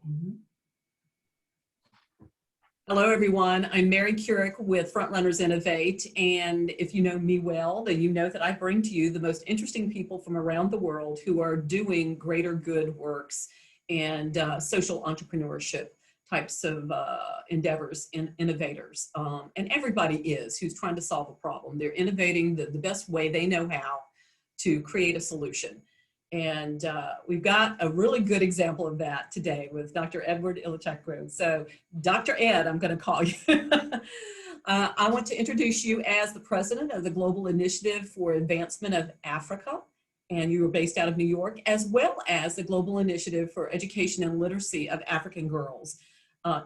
Mhm. Hello, everyone. I'm Mary Curick with Frontrunners Innovate. And if you know me well, then you know that I bring to you the most interesting people from around the world who are doing greater good works and social entrepreneurship types of endeavors and innovators. And everybody is who's trying to solve a problem. They're innovating the best way they know how to create a solution. And we've got a really good example of that today with Dr. Ilechukwu. So Dr. Ed, I'm going to call you. I want to introduce you as the president of the Global Initiative for Advancement of Africa, and you are based out of New York, as well as the Global Initiative for Education and Literacy of African Girls.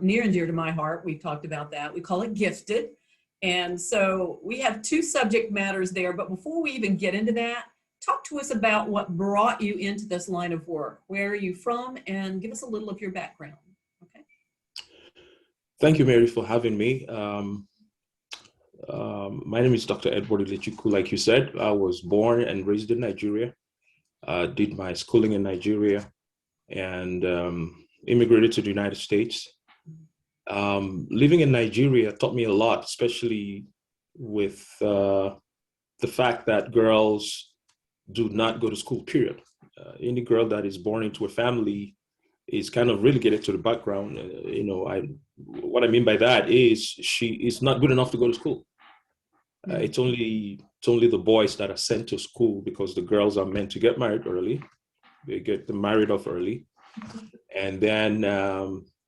Near and dear to my heart, we've talked about that. We call it Gifted. And so we have two subject matters there, but before we even get into that, talk to us about what brought you into this line of work. Where are you from? And give us a little of your background. Okay. Thank you, Mary, for having me. My name is Dr. Ilechukwu. Like you said, I was born and raised in Nigeria. Did my schooling in Nigeria and immigrated to the United States. Living in Nigeria taught me a lot, especially with the fact that girls do not go to school, period. Any girl that is born into a family is kind of relegated to the background. What I mean by that is she is not good enough to go to school. It's only the boys that are sent to school because the girls are meant to get married early. They get them married off early. And then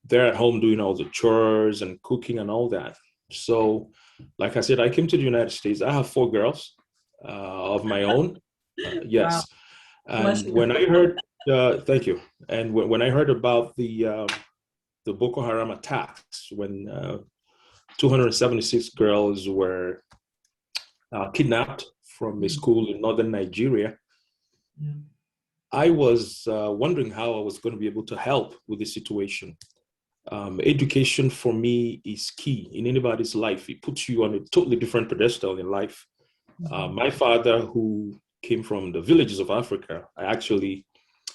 they're at home doing all the chores and cooking and all that. So, like I said, I came to the United States. I have 4 girls of my own. Yes. Wow. And when I heard, thank you. And when I heard about the Boko Haram attacks, when 276 girls were kidnapped from a school in northern Nigeria, I was wondering how I was going to be able to help with the situation. Education for me is key in anybody's life. It puts you on a totally different pedestal in life. My father, who came from the villages of Africa, I actually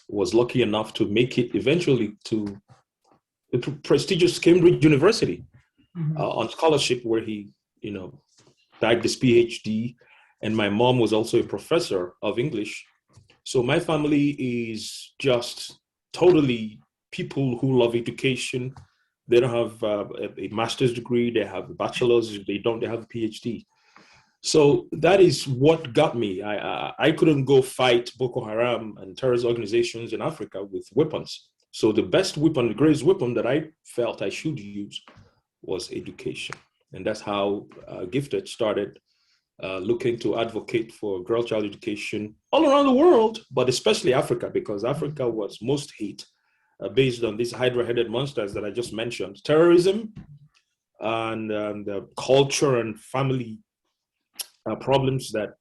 was lucky enough to make it eventually to the prestigious Cambridge University on scholarship, where he, bagged his PhD. And my mom was also a professor of English. So my family is just totally people who love education. They don't have a master's degree. They have a bachelor's. If they don't, they have a PhD. So that is what got me. I couldn't go fight Boko Haram and terrorist organizations in Africa with weapons. So the best weapon, the greatest weapon that I felt I should use was education. And that's how Gifted started looking to advocate for girl child education all around the world, but especially Africa, because Africa was most hit based on these hydra-headed monsters that I just mentioned, terrorism and the culture and family problems that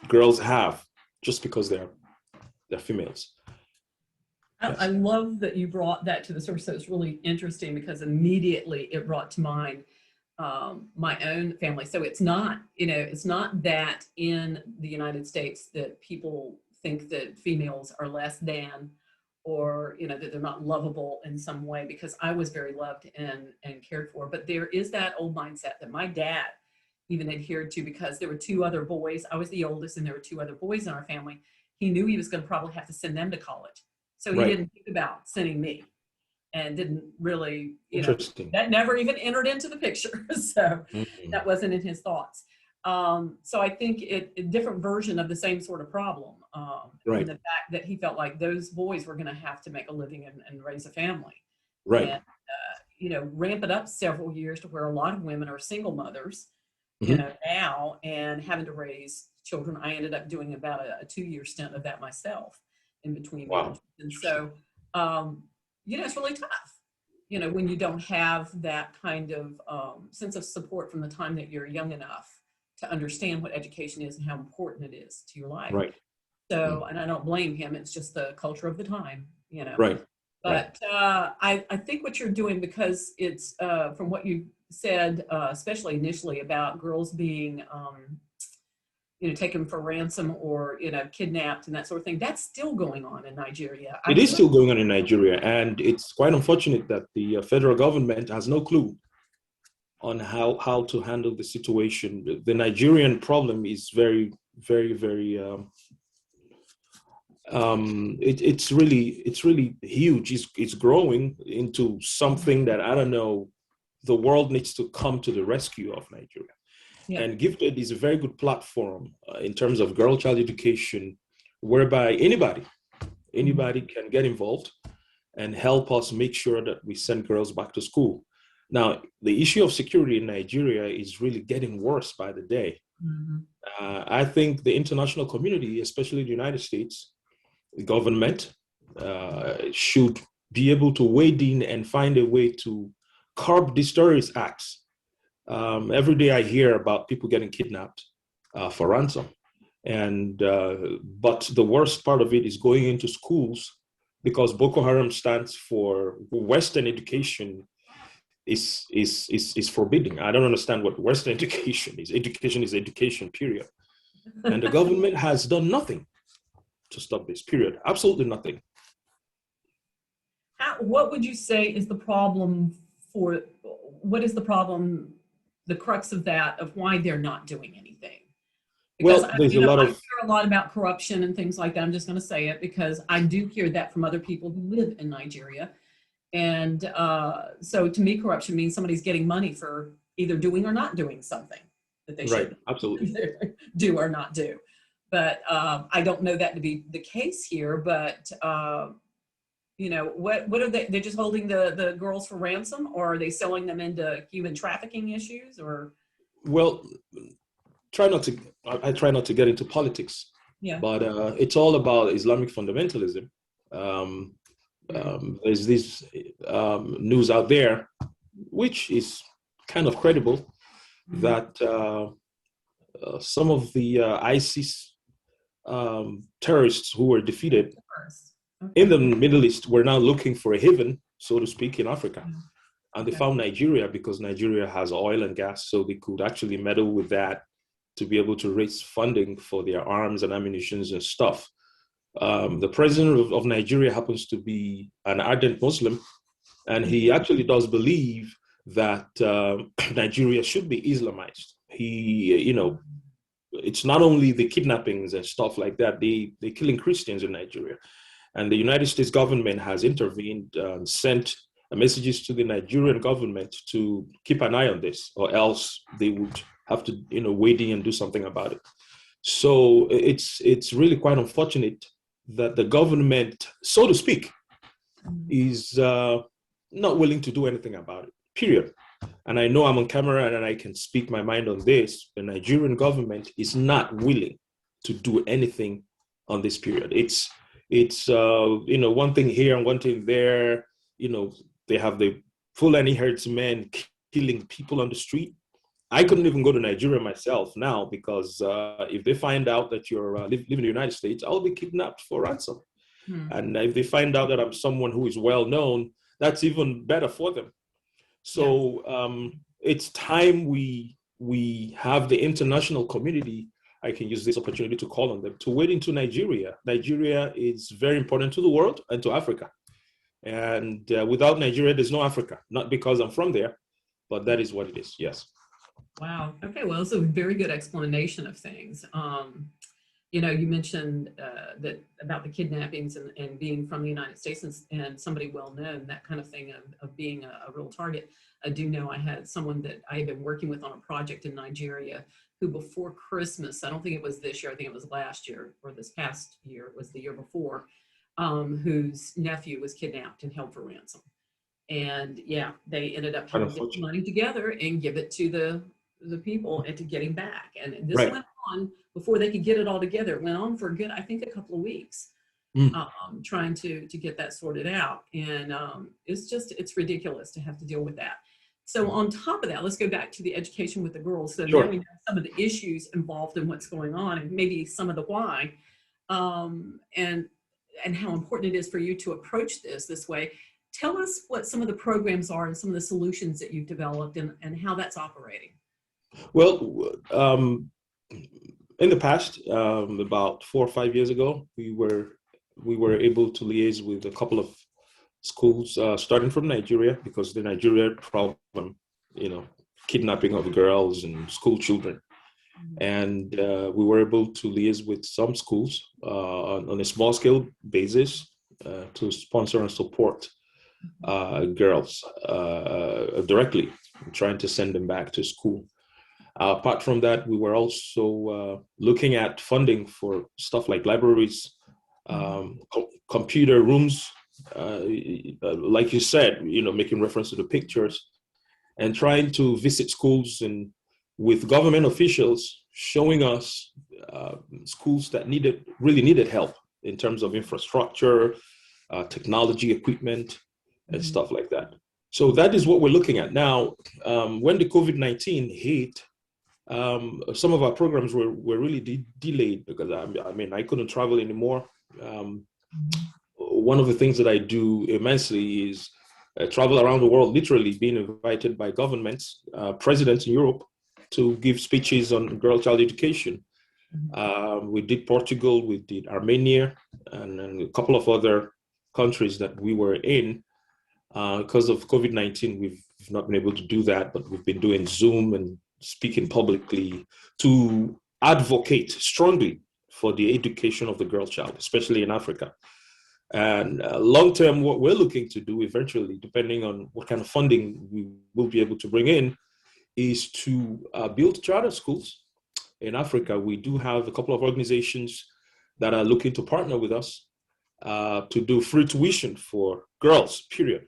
girls have just because they're females. I love that you brought that to the surface. So it's really interesting because immediately it brought to mind my own family. So it's not that in the United States that people think that females are less than, or that they're not lovable in some way, because I was very loved and cared for. But there is that old mindset that my dad even adhered to, because there were 2 other boys. I was the oldest, and there were 2 other boys in our family. He knew he was going to probably have to send them to college. So he didn't think about sending me, and didn't really, that never even entered into the picture. So that wasn't in his thoughts. So I think a different version of the same sort of problem. And the fact that he felt like those boys were going to have to make a living and raise a family. And, ramp it up several years to where a lot of women are single mothers, now, and having to raise children. I ended up doing about a 2-year stint of that myself in between. Wow. And so, it's really tough, when you don't have that kind of sense of support from the time that you're young enough to understand what education is and how important it is to your life. Right. So, and I don't blame him. It's just the culture of the time, Right. But I think what you're doing, because it's from what you said, especially initially, about girls being taken for ransom or, kidnapped and that sort of thing. That's still going on in Nigeria. It is still going on in Nigeria, and it's quite unfortunate that the federal government has no clue on how to handle the situation. The Nigerian problem is very, very, very. It's really huge. It's growing into something that I don't know. The world needs to come to the rescue of Nigeria. Yeah. And Gifted is a very good platform in terms of girl-child education, whereby anybody can get involved and help us make sure that we send girls back to school. Now, the issue of security in Nigeria is really getting worse by the day. I think the international community, especially the United States, the government, should be able to wade in and find a way to curb these terrorist acts. Every day I hear about people getting kidnapped for ransom. But the worst part of it is going into schools, because Boko Haram stands for Western education is forbidding. I don't understand what Western education is. Education is education, period. And the government has done nothing to stop this, period. Absolutely nothing. What would you say is the problem the crux of that, of why they're not doing anything? Because I hear a lot about corruption and things like that. I'm just going to say it because I do hear that from other people who live in Nigeria. And so to me, corruption means somebody's getting money for either doing or not doing something that they should absolutely do or not do. But I don't know that to be the case here. But what are they? They're just holding the girls for ransom, or are they selling them into human trafficking issues? Or well, I try not to get into politics. Yeah. But it's all about Islamic fundamentalism. There's this news out there, which is kind of credible, that some of the ISIS terrorists who were defeated in the Middle East were now looking for a haven, so to speak, in Africa. And they found Nigeria because Nigeria has oil and gas, so they could actually meddle with that to be able to raise funding for their arms and ammunitions and stuff. The president of Nigeria happens to be an ardent Muslim, and he actually does believe that Nigeria should be Islamized. It's not only the kidnappings and stuff like that, they're killing Christians in Nigeria. And the United States government has intervened and sent messages to the Nigerian government to keep an eye on this, or else they would have to, wade in and do something about it. So it's really quite unfortunate that the government, so to speak, is not willing to do anything about it, period. And I know I'm on camera and I can speak my mind on this. The Nigerian government is not willing to do anything on this period. It's one thing here and one thing there. They have the Fulani herdsmen killing people on the street. I couldn't even go to Nigeria myself now because if they find out that you're living in the United States, I'll be kidnapped for ransom. And if they find out that I'm someone who is well known, that's even better for them. So it's time we have the international community. I can use this opportunity to call on them to wade into Nigeria. Nigeria is very important to the world and to Africa. And without Nigeria, there's no Africa. Not because I'm from there, but that is what it is. Yes. Wow. Okay. Well, it's a very good explanation of things. You mentioned that about the kidnappings and being from the United States and somebody well known, that kind of thing of being a real target. I do know I had someone that I had been working with on a project in Nigeria who before Christmas, I don't think it was this year, I think it was last year or this past year, it was the year before, whose nephew was kidnapped and held for ransom. And yeah, they ended up having to get money together and give it to the people and to get him back. And this went on before they could get it all together. It went on for a couple of weeks, trying to get that sorted out. And it's ridiculous to have to deal with that. So on top of that, let's go back to the education with the girls. So now we know some of the issues involved in what's going on and maybe some of the why, and how important it is for you to approach this way. Tell us what some of the programs are and some of the solutions that you've developed and how that's operating. Well, in the past, about 4 or 5 years ago, we were able to liaise with a couple of schools, starting from Nigeria, because the Nigeria problem, kidnapping of girls and school children. And we were able to liaise with some schools on a small scale basis to sponsor and support girls directly, trying to send them back to school. Apart from that, we were also looking at funding for stuff like libraries, computer rooms, like you said, making reference to the pictures, and trying to visit schools and with government officials showing us schools that really needed help in terms of infrastructure, technology equipment, and stuff like that. So that is what we're looking at now. When the COVID-19 hit, some of our programs were really delayed because I couldn't travel anymore. One of the things that I do immensely is travel around the world, literally being invited by governments, presidents in Europe, to give speeches on girl-child education. We did Portugal, we did Armenia, and a couple of other countries that we were in. Because of COVID-19, we've not been able to do that, but we've been doing Zoom and speaking publicly to advocate strongly for the education of the girl child, especially in Africa. And long term, what we're looking to do eventually, depending on what kind of funding we will be able to bring in, is to build charter schools in Africa. We do have a couple of organizations that are looking to partner with us to do free tuition for girls, period.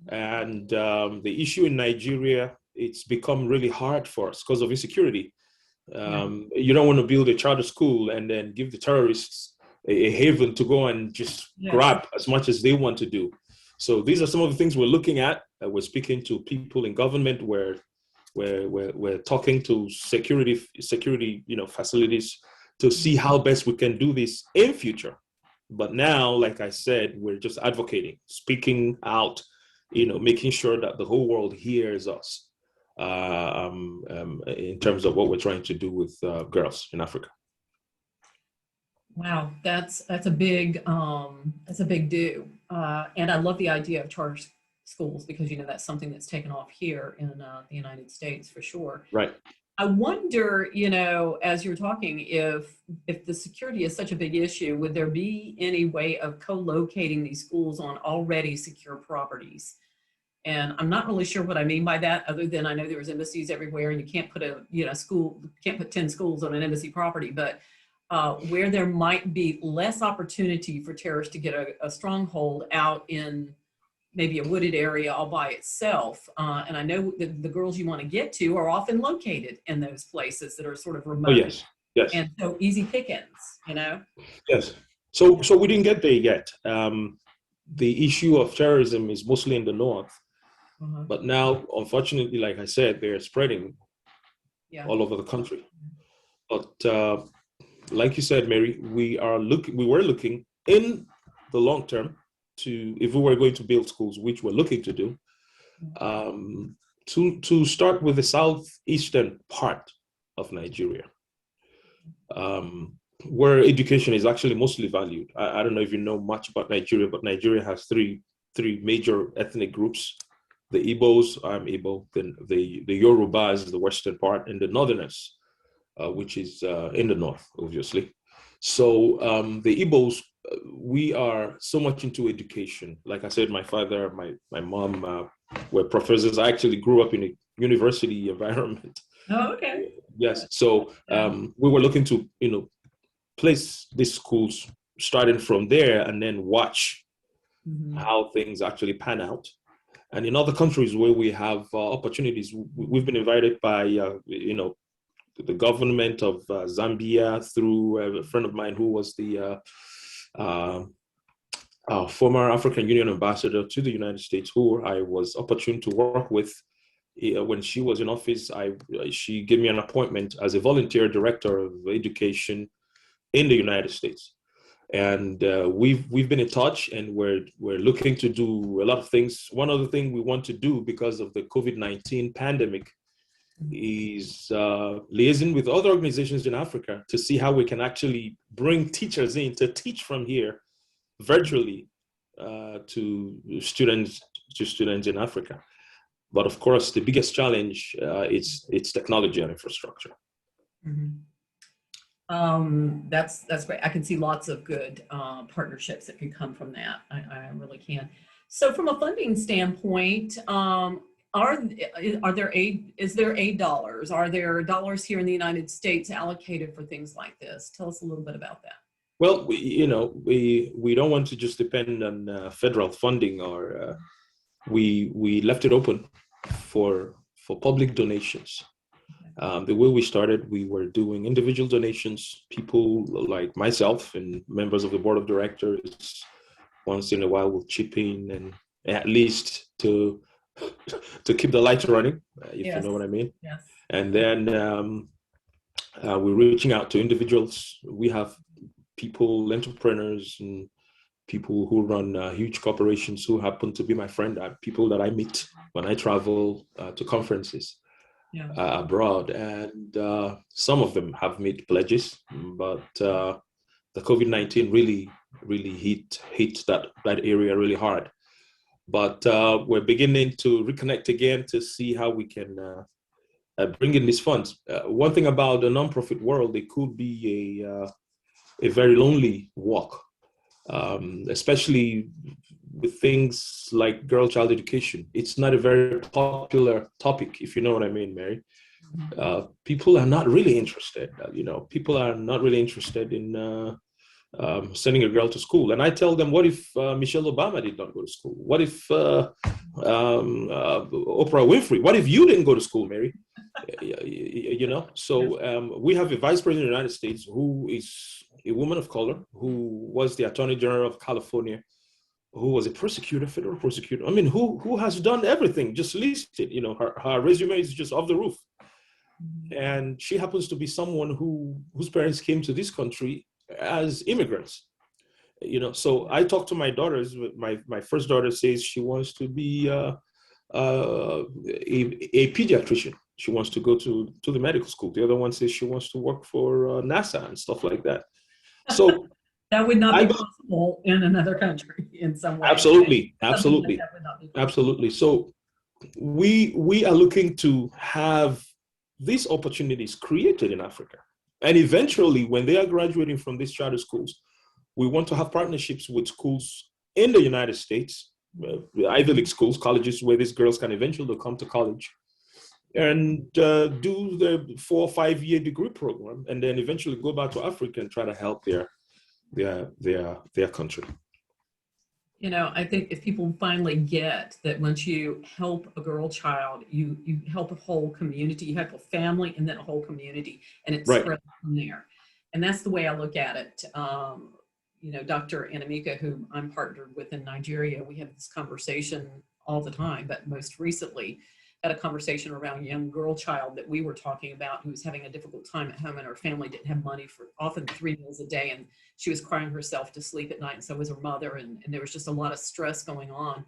And the issue in Nigeria, it's become really hard for us because of insecurity. You don't want to build a charter school and then give the terrorists a haven to go and just grab as much as they want to do. So these are some of the things we're looking at. We're speaking to people in government where we're talking to security facilities to see how best we can do this in future. But now, like I said, we're just advocating, speaking out, making sure that the whole world hears us in terms of what we're trying to do with girls in Africa. Wow, that's a big do, and I love the idea of charter schools because that's something that's taken off here in the United States for sure. Right. I wonder, as you're talking, if the security is such a big issue, would there be any way of co-locating these schools on already secure properties? And I'm not really sure what I mean by that, other than I know there's embassies everywhere, and you can't put can't put 10 schools on an embassy property, but where there might be less opportunity for terrorists to get a stronghold out in maybe a wooded area all by itself. And I know that the girls you want to get to are often located in those places that are sort of remote. Oh, yes. And so easy pickings, Yes. So we didn't get there yet. The issue of terrorism is mostly in the north. But now, unfortunately, like I said, they're spreading all over the country. But like you said, Mary, we were looking in the long term to, if we were going to build schools, which we're looking to do, to start with the southeastern part of Nigeria, where education is actually mostly valued. I don't know if you know much about Nigeria, but Nigeria has three major ethnic groups: the Igbos, I'm Igbo, then the Yorubas, the western part, and the Northerners, which is in the north, obviously. So the Igbos, we are so much into education. Like I said, my father, my mom were professors. I actually grew up in a university environment. Oh, okay. Yes. So we were looking to, place these schools starting from there and then watch how things actually pan out. And in other countries where we have opportunities, we've been invited by, the government of Zambia through a friend of mine who was the former African Union ambassador to the United States, who I was opportune to work with. When she was in office, she gave me an appointment as a volunteer director of education in the United States. And we've been in touch, and we're looking to do a lot of things. One other thing we want to do, because of the COVID-19 pandemic, is liaising with other organizations in Africa to see how we can actually bring teachers in to teach from here virtually to students in Africa. But of course, the biggest challenge is it's technology and infrastructure. Mm-hmm. That's great. I can see lots of good partnerships that could come from that. I really can. So from a funding standpoint, is there aid dollars? Are there dollars here in the United States allocated for things like this? Tell us a little bit about that. Well, we don't want to just depend on federal funding, or we left it open for public donations. The way we started, we were doing individual donations. People like myself and members of the board of directors once in a while will chip in, and at least to keep the lights running, if Yes. you know what I mean. Yes. And then we're reaching out to individuals. We have people, entrepreneurs, and people who run huge corporations who happen to be my friend, people that I meet when I travel to conferences. Yeah. Abroad, and some of them have made pledges, but the COVID-19 really hit that area really hard. But we're beginning to reconnect again to see how we can bring in these funds. One thing about the nonprofit world, it could be a very lonely walk, especially with things like girl-child education. It's not a very popular topic, if you know what I mean, Mary. People are not really interested. People are not really interested in sending a girl to school. And I tell them, what if Michelle Obama did not go to school? What if Oprah Winfrey? What if you didn't go to school, Mary? So we have a vice president of the United States who is a woman of color, who was the Attorney General of California, who was a prosecutor, federal prosecutor. I mean, who has done everything, just listed. Her resume is just off the roof. And she happens to be someone whose parents came to this country as immigrants. So I talk to my daughters. My first daughter says she wants to be a pediatrician. She wants to go to the medical school. The other one says she wants to work for NASA and stuff like that. So that would not be possible in another country in some way. Absolutely. Absolutely. So we are looking to have these opportunities created in Africa. And eventually, when they are graduating from these charter schools, we want to have partnerships with schools in the United States, Ivy League schools, colleges, where these girls can eventually come to college and do the 4 or 5 year degree program, and then eventually go back to Africa and try to help their country. I think if people finally get that once you help a girl child, you help a whole community, you help a family, and then a whole community, and it spreads from there. And that's the way I look at it. Dr. Anamika, who I'm partnered with in Nigeria, we have this conversation all the time, but most recently had a conversation around a young girl child that we were talking about who was having a difficult time at home, and her family didn't have money for often 3 meals a day, and she was crying herself to sleep at night, and so was her mother, and there was just a lot of stress going on.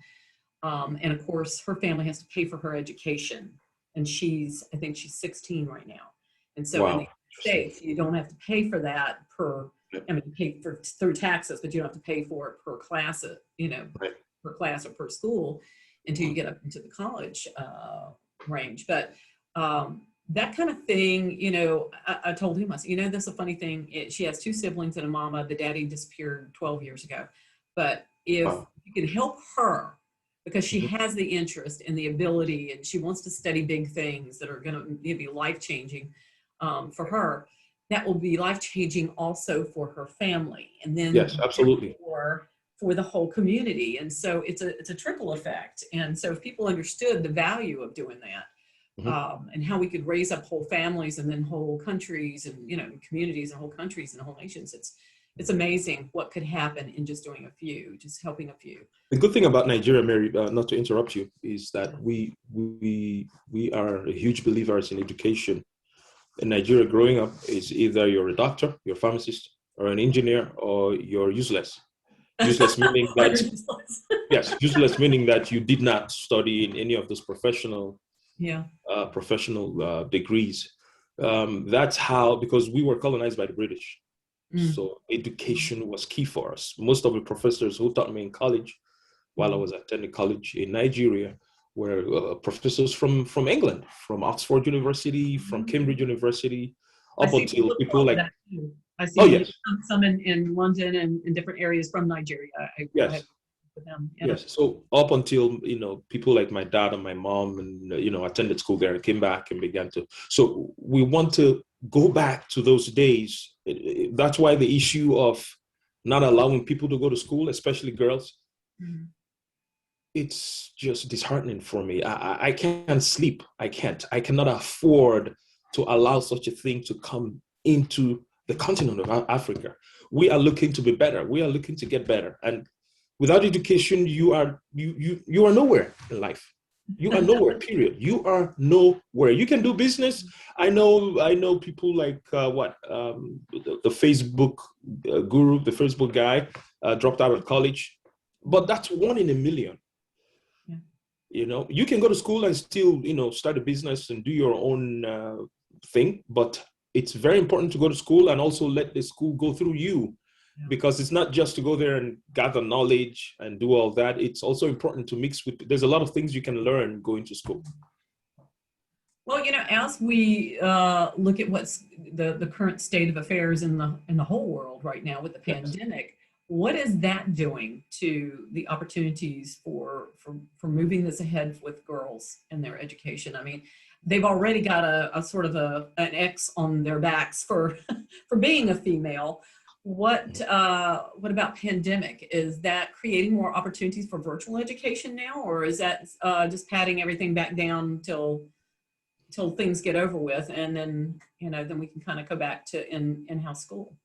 And of course, her family has to pay for her education, and I think she's 16 right now. And so in the States, you don't have to pay for that pay for through taxes, but you don't have to pay for it per class, per class or per school, until you get up into the college range. But that kind of thing, I told him, I said, this is a funny thing. She has 2 siblings and a mama. The daddy disappeared 12 years ago. But if you can help her, because she has the interest and the ability, and she wants to study big things that are going to be life-changing for her, that will be life-changing also for her family. And then yes, absolutely. For the whole community. And so it's a trickle effect. And so if people understood the value of doing that, and how we could raise up whole families and then whole countries and communities and whole countries and whole nations, it's amazing what could happen in just doing just helping a few. The good thing about Nigeria, Mary, not to interrupt you, is that we are huge believers in education. In Nigeria, growing up is either you're a doctor, you're a pharmacist, or an engineer, or you're useless. Useless meaning that useless meaning that you did not study in any of those professional Yeah. professional degrees. That's how, because we were colonized by the British. Mm. So education was key for us. Most of the professors who taught me in college, while I was attending college in Nigeria, were professors from England, from Oxford University, from Cambridge University, I up see until people people of like, that too. I oh see yes, some in London and in different areas from Nigeria. I have yes, with them. Yeah. yes. So up until, people like my dad and my mom, and attended school there and came back and began to. So we want to go back to those days. That's why the issue of not allowing people to go to school, especially girls, Mhm. it's just disheartening for me. I can't sleep. I cannot afford to allow such a thing to come into the continent of Africa. We are looking to be better. We are looking to get better. And without education, you are nowhere in life. You are nowhere, period. You are nowhere. You can do business. I know people like the Facebook guru, the Facebook guy, dropped out of college, but that's one in a million. Yeah. You can go to school and still, start a business and do your own thing, but it's very important to go to school and also let the school go through you, Yeah. because it's not just to go there and gather knowledge and do all that. It's also important to mix with, there's a lot of things you can learn going to school. Well, as we look at what's the current state of affairs in the whole world right now with the Yes. pandemic, what is that doing to the opportunities for moving this ahead with girls and their education? I mean, they've already got a sort of an X on their backs for for being a female. What about pandemic? Is that creating more opportunities for virtual education now, or is that just patting everything back down till things get over with, and then we can kind of go back to in-house school?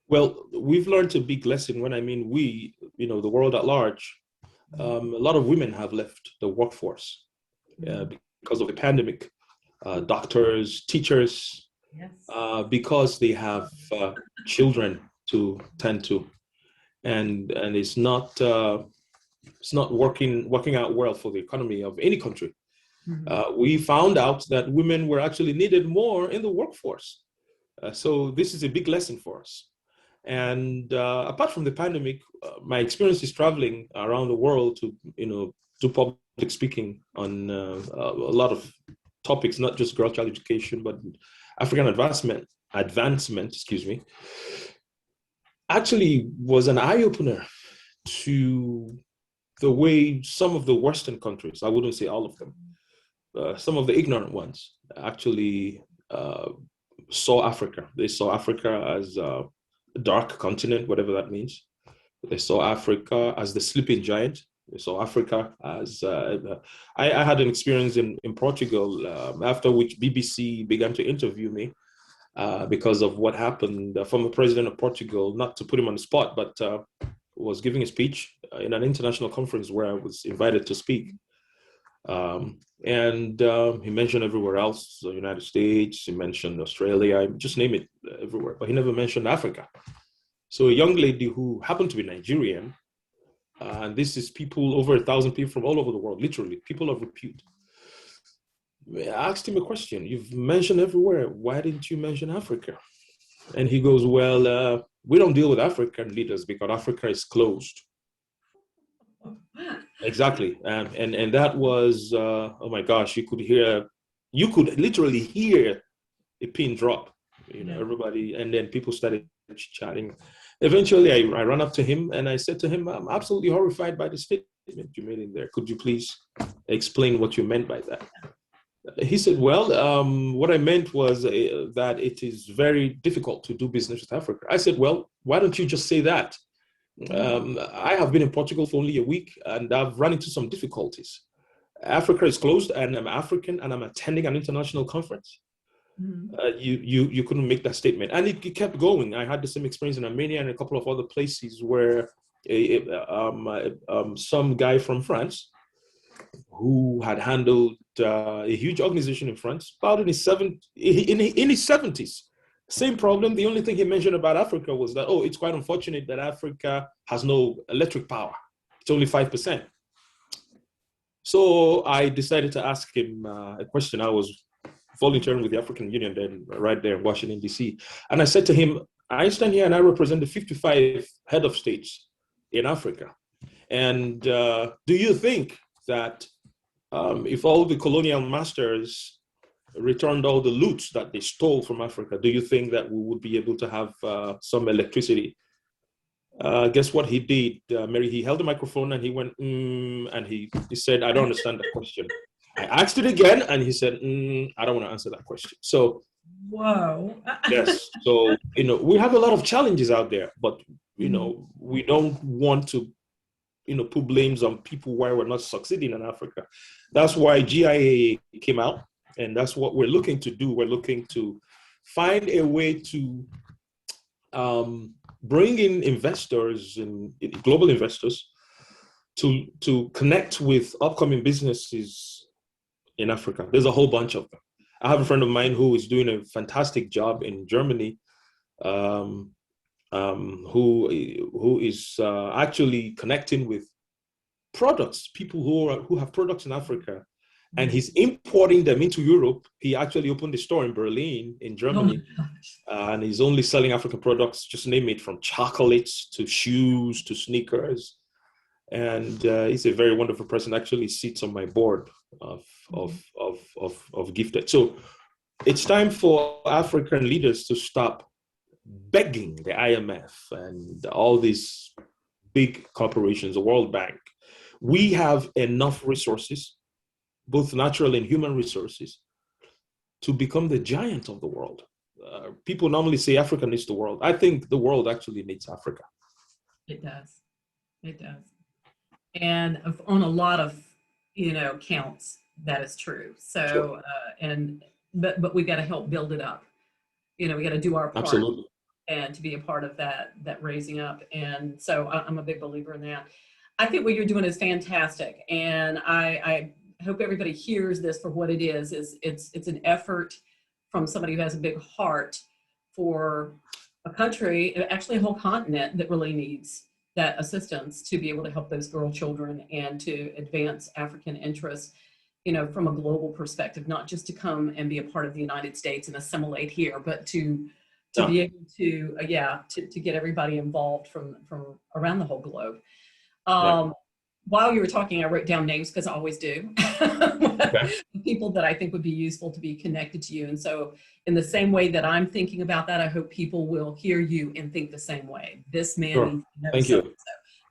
Well, we've learned a big lesson. When I mean we, the world at large, a lot of women have left the workforce because of the pandemic. Doctors, teachers, Yes. because they have children to tend to, and it's not working out well for the economy of any country. We found out that women were actually needed more in the workforce. So this is a big lesson for us. And apart from the pandemic, my experience is traveling around the world to, do public speaking on a lot of topics, not just girl child education, but African advancement, excuse me, actually was an eye opener to the way some of the Western countries, I wouldn't say all of them, some of the ignorant ones actually saw Africa. They saw Africa as a dark continent, whatever that means. They saw Africa as the sleeping giant. They saw Africa as I had an experience in Portugal, after which BBC began to interview me because of what happened. The former president of Portugal, not to put him on the spot, but was giving a speech in an international conference where I was invited to speak. And he mentioned everywhere else, the United States, he mentioned Australia, just name it, everywhere, but he never mentioned Africa. So a young lady who happened to be Nigerian, and this is people, over 1,000 people from all over the world, literally, people of repute. I asked him a question. You've mentioned everywhere. Why didn't you mention Africa? And he goes, well, we don't deal with African leaders because Africa is closed. Exactly. And that was, oh my gosh, you could literally hear a pin drop, everybody. And then people started chatting. Eventually, I ran up to him and I said to him, I'm absolutely horrified by the statement you made in there. Could you please explain what you meant by that? He said, well, what I meant was that it is very difficult to do business with Africa. I said, well, why don't you just say that? I have been in Portugal for only a week and I've run into some difficulties. Africa is closed and I'm African and I'm attending an international conference. You couldn't make that statement. And it kept going. I had the same experience in Armenia and a couple of other places where some guy from France who had handled a huge organization in France, about in his 70s. Same problem. The only thing he mentioned about Africa was that, oh, it's quite unfortunate that Africa has no electric power. It's only 5%. So I decided to ask him a question. I was volunteering with the African Union then, right there in Washington, D.C. And I said to him, I stand here and I represent the 55 head of states in Africa. And do you think that if all the colonial masters returned all the loot that they stole from Africa, do you think that we would be able to have some electricity? Guess what he did, Mary? He held the microphone and he went, and he said, I don't understand the question. I asked it again and he said, I don't want to answer that question. So, whoa. yes. So, we have a lot of challenges out there, but, we don't want to, put blames on people why we're not succeeding in Africa. That's why GIA came out, and that's what we're looking to do. We're looking to find a way to bring in investors and global investors to connect with upcoming businesses in Africa. There's a whole bunch of them. I have a friend of mine who is doing a fantastic job in Germany, who is actually connecting with products, people who have products in Africa, and he's importing them into Europe. He actually opened a store in Berlin, in Germany, and he's only selling African products, just name it, from chocolates to shoes to sneakers. And he's a very wonderful person. Actually sits on my board of Gifted. So it's time for African leaders to stop begging the IMF and all these big corporations, the World Bank. We have enough resources, both natural and human resources, to become the giant of the world. People normally say Africa needs the world. I think the world actually needs Africa. It does. It does. And on a lot of, counts, that is true. So, Sure. But we got to help build it up. We got to do our part. Absolutely. And to be a part of that raising up. And so I'm a big believer in that. I think what you're doing is fantastic. And I hope everybody hears this for what it is it's an effort from somebody who has a big heart for a country, actually a whole continent, that really needs that assistance to be able to help those girl children and to advance African interests, from a global perspective, not just to come and be a part of the United States and assimilate here, but to be able to, to get everybody involved from around the whole globe. While you were talking, I wrote down names, because I always do, people that I think would be useful to be connected to you. And so in the same way that I'm thinking about that, I hope people will hear you and think the same way. This man needs to know Thank you.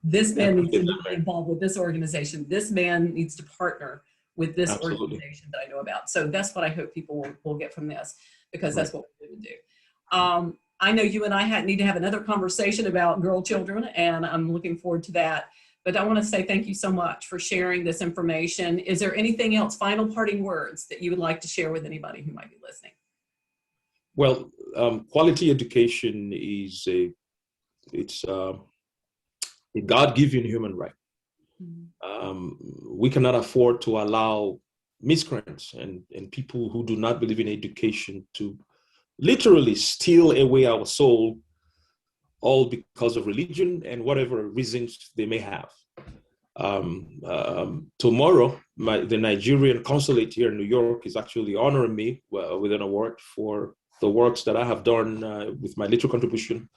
This man needs to be involved with this organization. This man needs to partner with this organization that I know about. So that's what I hope people will get from this, because that's what we're going to do. I know you and I need to have another conversation about girl children, and I'm looking forward to that. But I want to say thank you so much for sharing this information. Is there anything else, final parting words, that you would like to share with anybody who might be listening? Well, quality education is a God-given human right. We cannot afford to allow miscreants and people who do not believe in education to literally steal away our soul, all because of religion and whatever reasons they may have. Tomorrow, the Nigerian consulate here in New York is actually honoring me with an award for the works that I have done with my little contribution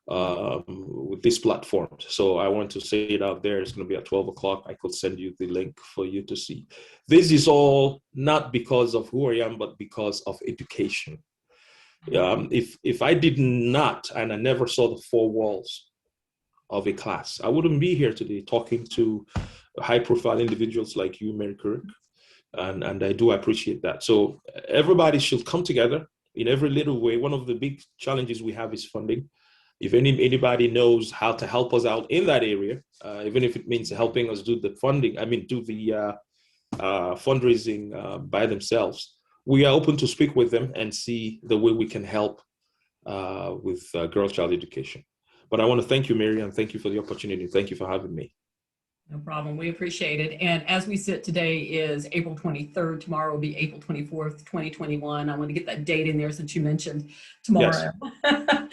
with this platform. So I want to say it out there. It's going to be at 12 o'clock. I could send you the link for you to see. This is all not because of who I am, but because of education. If I did not, and I never saw the four walls of a class, I wouldn't be here today talking to high-profile individuals like you, Mary Kirk, and I do appreciate that. So everybody should come together in every little way. One of the big challenges we have is funding. If anybody knows how to help us out in that area, even if it means helping us do the funding, do the fundraising by themselves, we are open to speak with them and see the way we can help with girl child education. But I want to thank you, Mary, and thank you for the opportunity. Thank you for having me. No problem. We appreciate it. And as we sit today is April 23rd. Tomorrow will be April 24th, 2021. I want to get that date in there since you mentioned tomorrow. Yes.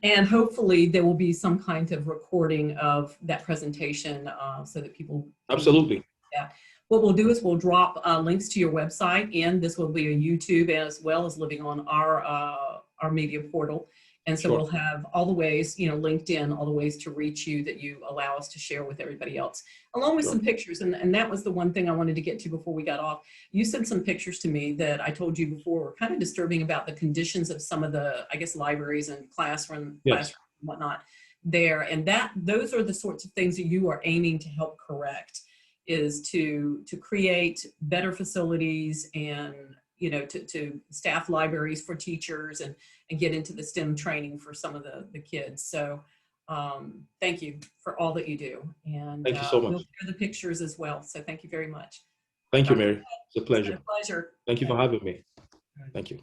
And hopefully there will be some kind of recording of that presentation so that people. Absolutely. Yeah. What we'll do is we'll drop links to your website, and this will be a YouTube as well as living on our media portal. And so Sure. we'll have all the ways, you know, LinkedIn, all the ways to reach you that you allow us to share with everybody else, along with Sure. some pictures. And that was the one thing I wanted to get to before we got off. You sent some pictures to me that I told you before were kind of disturbing about the conditions of some of the, I guess, libraries and classrooms Yes. and whatnot there. And those are the sorts of things that you are aiming to help correct, is to create better facilities and, you know, to staff libraries for teachers and get into the STEM training for some of the kids. So thank you for all that you do. And Thank you so we'll much. share the pictures as well. So thank you very much. Thank you, Dr. Mary. It's a It's been pleasure. a pleasure. Thank you for having me. Thank you.